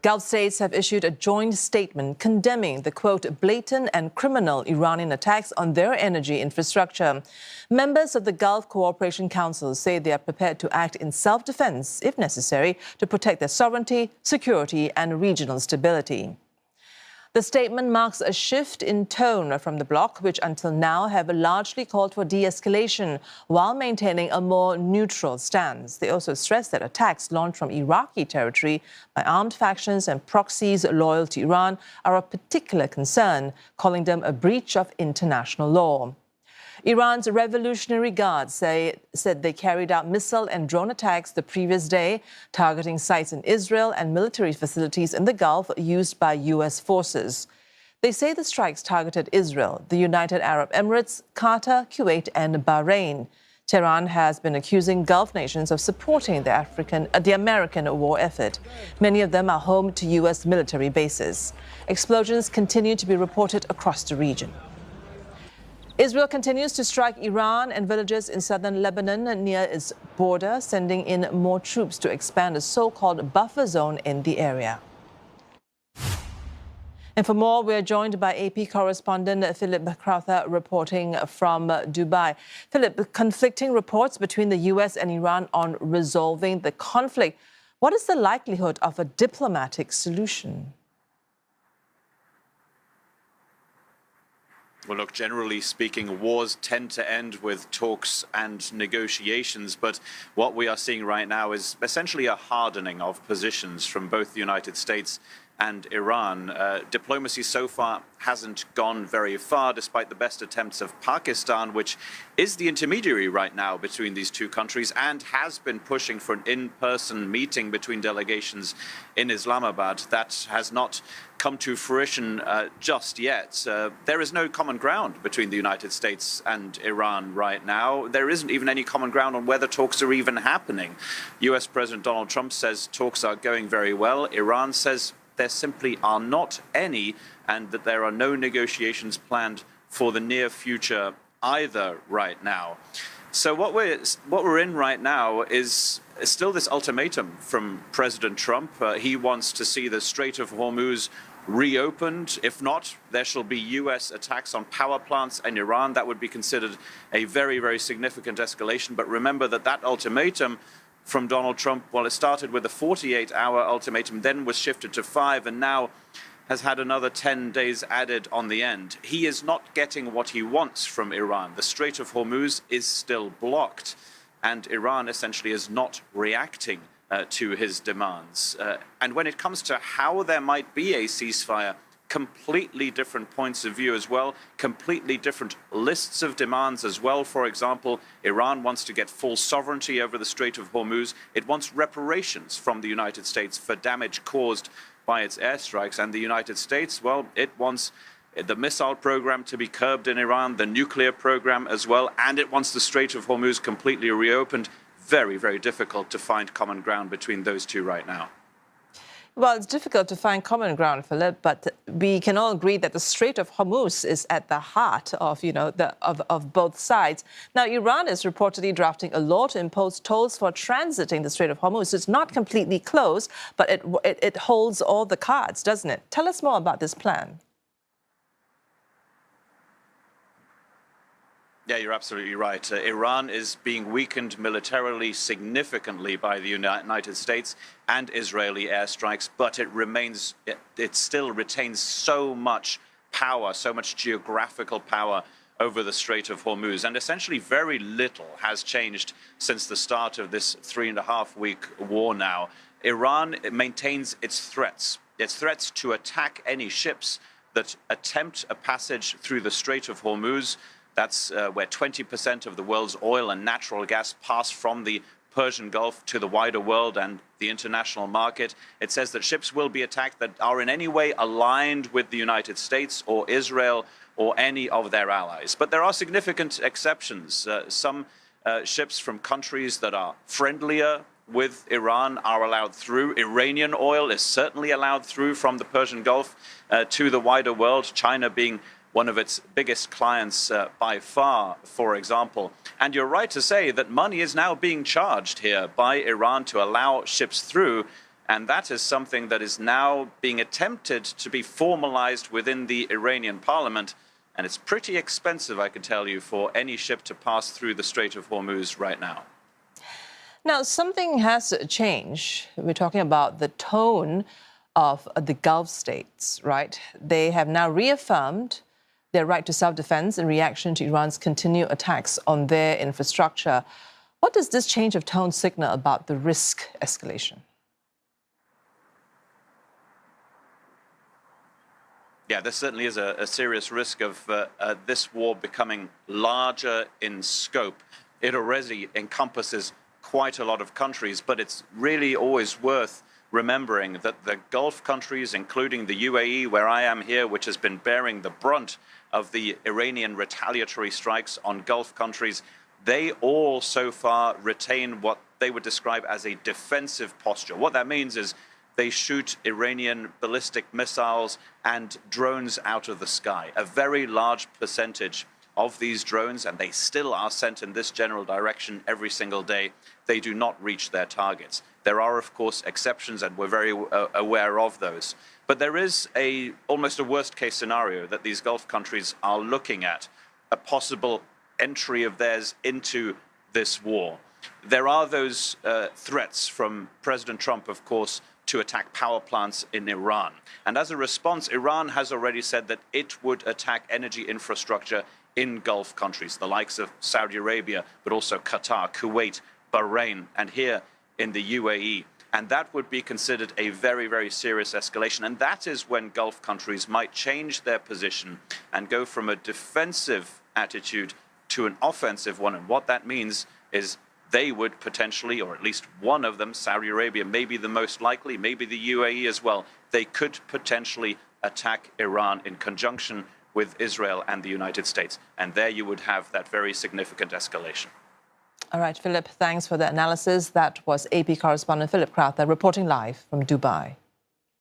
Gulf states have issued a joint statement condemning the, quote, blatant and criminal Iranian attacks on their energy infrastructure. Members of the Gulf Cooperation Council say they are prepared to act in self-defense, if necessary, to protect their sovereignty, security and regional stability. The statement marks a shift in tone from the bloc, which until now have largely called for de-escalation while maintaining a more neutral stance. They also stress that attacks launched from Iraqi territory by armed factions and proxies loyal to Iran are of particular concern, calling them a breach of international law. Iran's Revolutionary Guard said they carried out missile and drone attacks the previous day, targeting sites in Israel and military facilities in the Gulf used by U.S. forces. They say the strikes targeted Israel, the United Arab Emirates, Qatar, Kuwait and Bahrain. Tehran has been accusing Gulf nations of supporting the American war effort. Many of them are home to U.S. military bases. Explosions continue to be reported across the region. Israel continues to strike Iran and villages in southern Lebanon near its border, sending in more troops to expand a so-called buffer zone in the area. And for more, we're joined by AP correspondent Philip Crowther reporting from Dubai. Philip, conflicting reports between the U.S. and Iran on resolving the conflict. What is the likelihood of a diplomatic solution? Well, look, generally speaking, wars tend to end with talks and negotiations. But what we are seeing right now is essentially a hardening of positions from both the United States and Iran. Diplomacy so far hasn't gone very far, despite the best attempts of Pakistan, which is the intermediary right now between these two countries and has been pushing for an in-person meeting between delegations in Islamabad. That has not come to fruition just yet. There is no common ground between the United States and Iran right now. There isn't even any common ground on whether talks are even happening. US President Donald Trump says talks are going very well. Iran says there simply are not any, and that there are no negotiations planned for the near future either right now. So what we're in right now is still this ultimatum from President Trump. He wants to see the Strait of Hormuz reopened. If not, there shall be U.S. attacks on power plants in Iran. That would be considered a very, very significant escalation. But remember that ultimatum from Donald Trump, well, it started with a 48-hour ultimatum, then was shifted to 5, and now has had another 10 days added on the end. He is not getting what he wants from Iran. The Strait of Hormuz is still blocked, and Iran essentially is not reacting to his demands. And when it comes to how there might be a ceasefire, completely different points of view as well, completely different lists of demands as well. For example, Iran wants to get full sovereignty over the Strait of Hormuz. It wants reparations from the United States for damage caused by its airstrikes. And the United States, well, it wants the missile program to be curbed in Iran, the nuclear program as well, and it wants the Strait of Hormuz completely reopened. Very, very difficult to find common ground between those two right now. Well, it's difficult to find common ground, Philip, but we can all agree that the Strait of Hormuz is at the heart of, of both sides. Now, Iran is reportedly drafting a law to impose tolls for transiting the Strait of Hormuz. It's not completely closed, but it holds all the cards, doesn't it? Tell us more about this plan. Yeah, you're absolutely right. Iran is being weakened militarily significantly by the United States and Israeli airstrikes, but it still retains so much power, so much geographical power over the Strait of Hormuz. And essentially very little has changed since the start of this 3.5-week war now. Iran maintains its threats to attack any ships that attempt a passage through the Strait of Hormuz. That's where 20% of the world's oil and natural gas pass from the Persian Gulf to the wider world and the international market. It says that ships will be attacked that are in any way aligned with the United States or Israel or any of their allies. But there are significant exceptions. Some ships from countries that are friendlier with Iran are allowed through. Iranian oil is certainly allowed through from the Persian Gulf to the wider world, China being one of its biggest clients by far, for example. And you're right to say that money is now being charged here by Iran to allow ships through. And that is something that is now being attempted to be formalized within the Iranian parliament. And it's pretty expensive, I can tell you, for any ship to pass through the Strait of Hormuz right now. Now, something has changed. We're talking about the tone of the Gulf states, right? They have now reaffirmed their right to self-defense in reaction to Iran's continued attacks on their infrastructure. What does this change of tone signal about the risk escalation? Yeah, there certainly is a serious risk of this war becoming larger in scope. It already encompasses quite a lot of countries, but it's really always worth remembering that the Gulf countries, including the UAE, where I am here, which has been bearing the brunt of the Iranian retaliatory strikes on Gulf countries, they all so far retain what they would describe as a defensive posture. What that means is they shoot Iranian ballistic missiles and drones out of the sky. A very large percentage of these drones, and they still are sent in this general direction every single day, they do not reach their targets. There are, of course, exceptions, and we're very aware of those. But there is almost a worst-case scenario that these Gulf countries are looking at, a possible entry of theirs into this war. There are those threats from President Trump, of course, to attack power plants in Iran. And as a response, Iran has already said that it would attack energy infrastructure in Gulf countries, the likes of Saudi Arabia, but also Qatar, Kuwait, Bahrain, and here in the UAE. And that would be considered a very, very serious escalation. And that is when Gulf countries might change their position and go from a defensive attitude to an offensive one. And what that means is they would potentially, or at least one of them, Saudi Arabia, maybe the most likely, maybe the UAE as well, they could potentially attack Iran in conjunction with Israel and the United States. And there you would have that very significant escalation. All right, Philip, thanks for the analysis. That was AP correspondent Philip Crowther reporting live from Dubai.